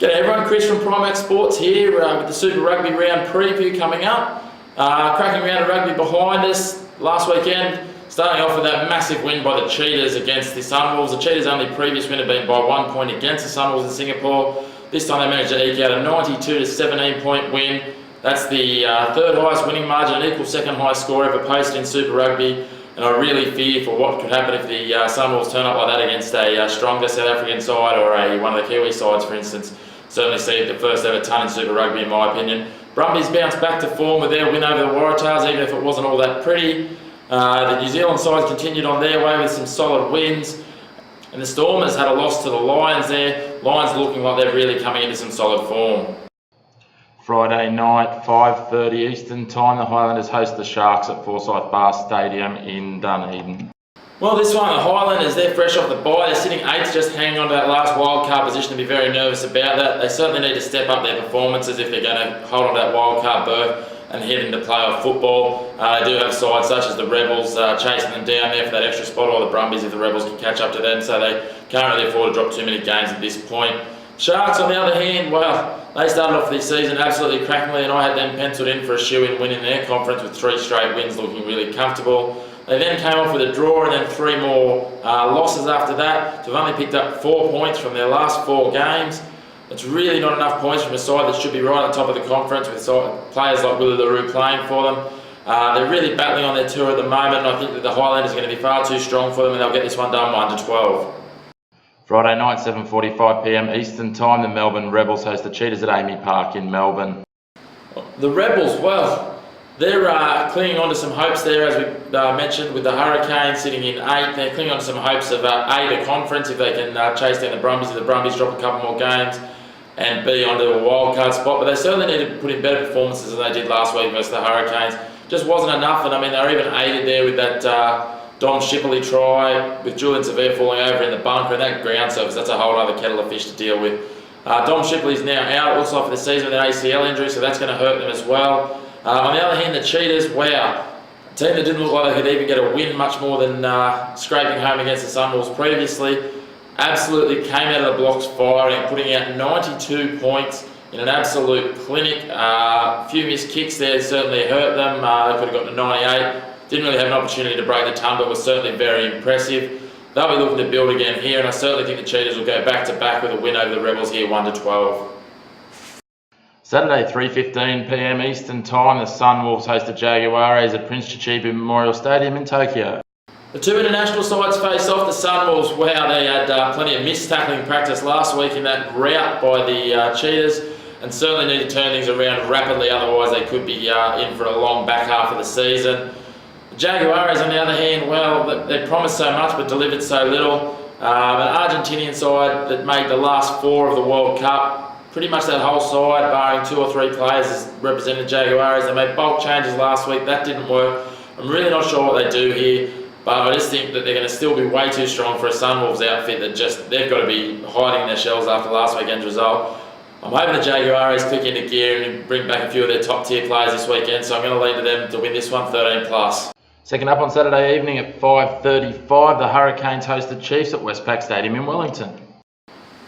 G'day everyone, Chris from Primax Sports here with the Super Rugby round preview coming up. Cracking round of rugby behind us last weekend, starting off with that massive win by the Cheetahs against the Sunwolves. The Cheetahs' only previous win had been by 1 point against the Sunwolves in Singapore. This time they managed to eke out a 92 to 17 point win. That's the third highest winning margin and equal second highest score ever posted in Super Rugby. And I really fear for what could happen if the Sunwolves turn up like that against a stronger South African side or one of the Kiwi sides, for instance. Certainly see the first ever ton in Super Rugby, in my opinion. Brumbies bounced back to form with their win over the Waikatos, even if it wasn't all that pretty. The New Zealand sides continued on their way with some solid wins. And the Stormers had a loss to the Lions there. Lions looking like they're really coming into some solid form. Friday night, 5:30 Eastern Time, the Highlanders host the Sharks at Forsyth Bar Stadium in Dunedin. Well, this one, the Highlanders, they're fresh off the bye. They're sitting 8th, just hanging on to that last wildcard position, to be very nervous about that. They certainly need to step up their performances if they're going to hold on to that wildcard berth and head into playoff football. They do have sides such as the Rebels chasing them down there for that extra spot, or the Brumbies if the Rebels can catch up to them, so they can't really afford to drop too many games at this point. Sharks, on the other hand, well, they started off this season absolutely crackingly, and I had them penciled in for a shoe-in win in their conference with 3 straight wins, looking really comfortable. They then came off with a draw and then 3 more losses after that. So they've only picked up 4 points from their last 4 games. It's really not enough points from a side that should be right on top of the conference with players like Willie LaRue playing for them. They're really battling on their tour at the moment, and I think that the Highlanders are going to be far too strong for them, and they'll get this one done 1-12. Friday night, 7:45 PM Eastern Time, the Melbourne Rebels host the Cheetahs at Amy Park in Melbourne. The Rebels, well, they're clinging on to some hopes there, as we mentioned, with the Hurricanes sitting in 8th. They're clinging on to some hopes of A, the conference, if they can chase down the Brumbies, if the Brumbies drop a couple more games, and B, onto a wildcard spot. But they certainly need to put in better performances than they did last week versus the Hurricanes. Just wasn't enough, and I mean, they were even aided there with that Dom Shipley try, with Julian Severe falling over in the bunker, and that ground surface, that's a whole other kettle of fish to deal with. Dom Shipley's now out, it looks like, for the season with an ACL injury, so that's going to hurt them as well. On the other hand, the Cheetahs, wow, a team that didn't look like they could even get a win, much more than scraping home against the Sunwolves previously, absolutely came out of the blocks firing, putting out 92 points in an absolute clinic. A few missed kicks there certainly hurt them. They could have got to 98. Didn't really have an opportunity to break the ton, but was certainly very impressive. They'll be looking to build again here, and I certainly think the Cheetahs will go back to back with a win over the Rebels here, 1-12. Saturday, 3:15 PM Eastern Time, the Sunwolves host the Jaguares at Prince Chichibu Memorial Stadium in Tokyo. The 2 international sides face off. The Sunwolves, wow, they had plenty of missed tackling practice last week in that rout by the Cheetahs, and certainly need to turn things around rapidly, otherwise they could be in for a long back half of the season. The Jaguares, on the other hand, well, they promised so much but delivered so little. An Argentinian side that made the last 4 of the World Cup. Pretty much that whole side, barring 2 or 3 players, has represented Jaguares. They made bulk changes last week. That didn't work. I'm really not sure what they do here, but I just think that they're going to still be way too strong for a Sunwolves outfit that they've got to be hiding their shells after last weekend's result. I'm hoping the Jaguares click into gear and bring back a few of their top tier players this weekend, so I'm going to lean to them to win this one 13+. Second up on Saturday evening at 5:35, the Hurricanes host the Chiefs at Westpac Stadium in Wellington.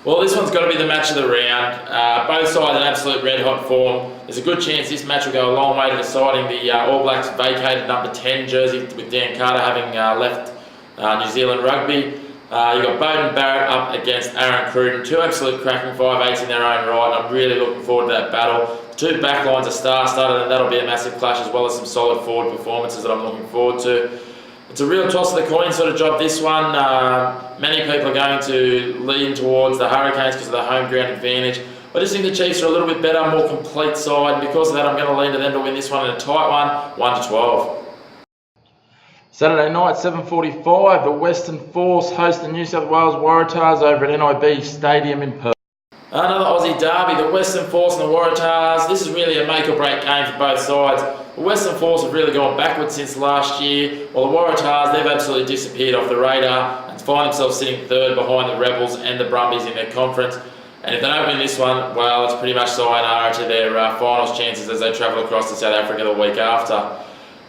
Well, this one's got to be the match of the round. Both sides in absolute red-hot form. There's a good chance this match will go a long way to deciding the All Blacks vacated number 10 jersey, with Dan Carter having left New Zealand Rugby. You've got Beauden Barrett up against Aaron Cruden, 2 absolute cracking 5'8" in their own right, and I'm really looking forward to that battle. The 2 backlines are star-studded, and that'll be a massive clash, as well as some solid forward performances that I'm looking forward to. It's a real toss of the coin sort of job, this one. Many people are going to lean towards the Hurricanes because of the home ground advantage. I just think the Chiefs are a little bit better, more complete side, and because of that I'm going to lean to them to win this one in a tight one, 1-12. Saturday night, 7:45, the Western Force host the New South Wales Waratahs over at NIB Stadium in Perth. Another Aussie derby, the Western Force and the Waratahs. This is really a make or break game for both sides. The Western Force have really gone backwards since last year, while the Waratahs, they've absolutely disappeared off the radar and find themselves sitting 3rd behind the Rebels and the Brumbies in their conference. And if they don't win this one, well, it's pretty much sayonara to their finals chances as they travel across to South Africa the week after.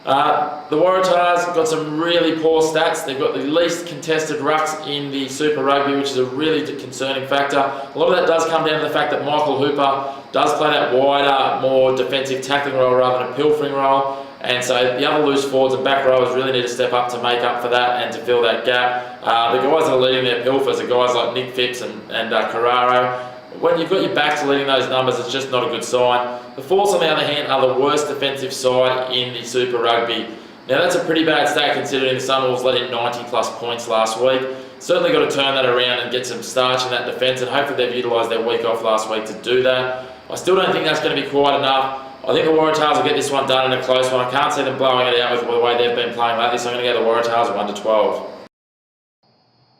The Waratahs have got some really poor stats. They've got the least contested rucks in the Super Rugby, which is a really concerning factor. A lot of that does come down to the fact that Michael Hooper does play that wider, more defensive tackling role rather than a pilfering role. And so the other loose forwards and back rowers really need to step up to make up for that and to fill that gap. The guys that are leading their pilfers are guys like Nick Phipps and Carraro. When you've got your backs leading those numbers, it's just not a good sign. The Force, on the other hand, are the worst defensive side in the Super Rugby. Now, that's a pretty bad stat considering the Sunwolves let in 90 plus points last week. Certainly got to turn that around and get some starch in that defence, and hopefully they've utilised their week off last week to do that. I still don't think that's going to be quite enough. I think the Waratahs will get this one done in a close one. I can't see them blowing it out with the way they've been playing lately, so I'm going to go the Waratahs 1-12.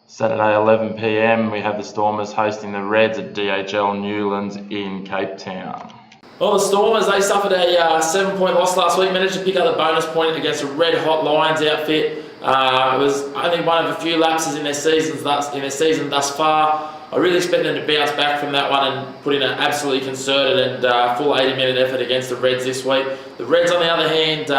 Saturday 11 p.m. we have the Stormers hosting the Reds at DHL Newlands in Cape Town. Well, the Stormers, they suffered a 7-point loss last week, managed to pick up the bonus point against a red-hot Lions outfit. It was only one of a few lapses in their season thus far. I really expect them to bounce back from that one and put in an absolutely concerted and full 80-minute effort against the Reds this week. The Reds, on the other hand,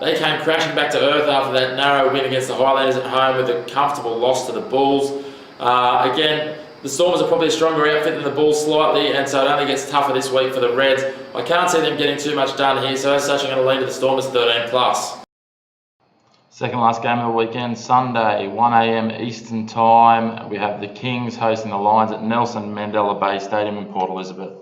they came crashing back to earth after that narrow win against the Highlanders at home with a comfortable loss to the Bulls. Again, the Stormers are probably a stronger outfit than the Bulls slightly, and so it only gets tougher this week for the Reds. I can't see them getting too much done here, so as such I'm going to lean to the Stormers 13+. Second last game of the weekend, Sunday, 1 a.m. Eastern Time. We have the Kings hosting the Lions at Nelson Mandela Bay Stadium in Port Elizabeth.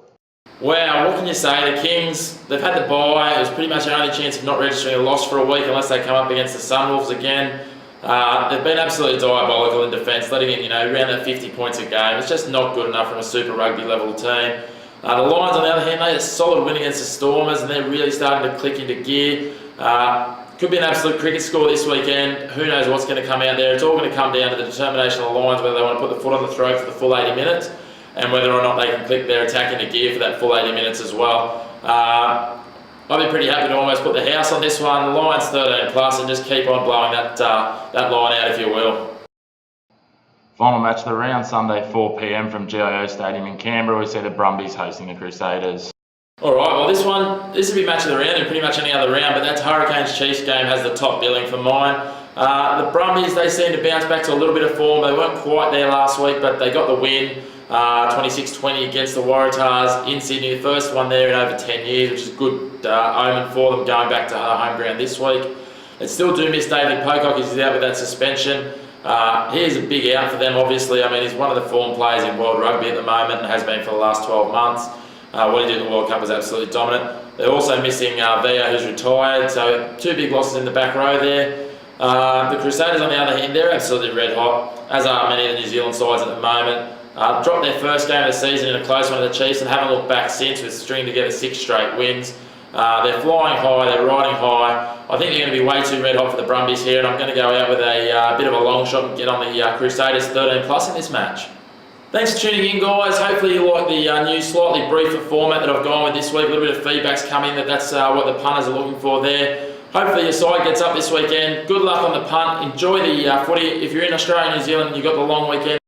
Wow, what can you say? The Kings, they've had the bye. It was pretty much their only chance of not registering a loss for a week unless they come up against the Sunwolves again. They've been absolutely diabolical in defence, letting in, around that 50 points a game. It's just not good enough from a Super Rugby level team. The Lions, on the other hand, they had a solid win against the Stormers, and they're really starting to click into gear. Could be an absolute cricket score this weekend. Who knows what's going to come out there. It's all going to come down to the determination of the Lions, whether they want to put the foot on the throat for the full 80 minutes and whether or not they can click their attack into gear for that full 80 minutes as well. I'd be pretty happy to almost put the house on this one. The Lions 13+, and just keep on blowing that line out, if you will. Final match of the round, Sunday 4 p.m. from GIO Stadium in Canberra. We see the Brumbies hosting the Crusaders. Alright, well this would be match of the round in pretty much any other round, but that Hurricanes Chiefs game has the top billing for mine. The Brumbies, they seem to bounce back to a little bit of form. They weren't quite there last week, but they got the win, 26-20 against the Waratahs in Sydney. The first one there in over 10 years, which is a good omen for them going back to home ground this week. They still do miss David Pocock, he's out with that suspension. He is a big out for them, obviously. I mean, he's one of the form players in World Rugby at the moment and has been for the last 12 months. What he did in the World Cup was absolutely dominant. They're also missing Via, who's retired, so two big losses in the back row there. The Crusaders, on the other hand, they're absolutely red hot, as are many of the New Zealand sides at the moment. Dropped their first game of the season in a close one to the Chiefs and haven't looked back since, with stringing together 6 straight wins. They're flying high, they're riding high. I think they're going to be way too red hot for the Brumbies here, and I'm going to go out with a bit of a long shot and get on the Crusaders 13+ in this match. Thanks for tuning in, guys. Hopefully you like the new slightly briefer format that I've gone with this week. A little bit of feedback's come in that's what the punters are looking for there. Hopefully your side gets up this weekend. Good luck on the punt. Enjoy the footy. If you're in Australia and New Zealand and you've got the long weekend,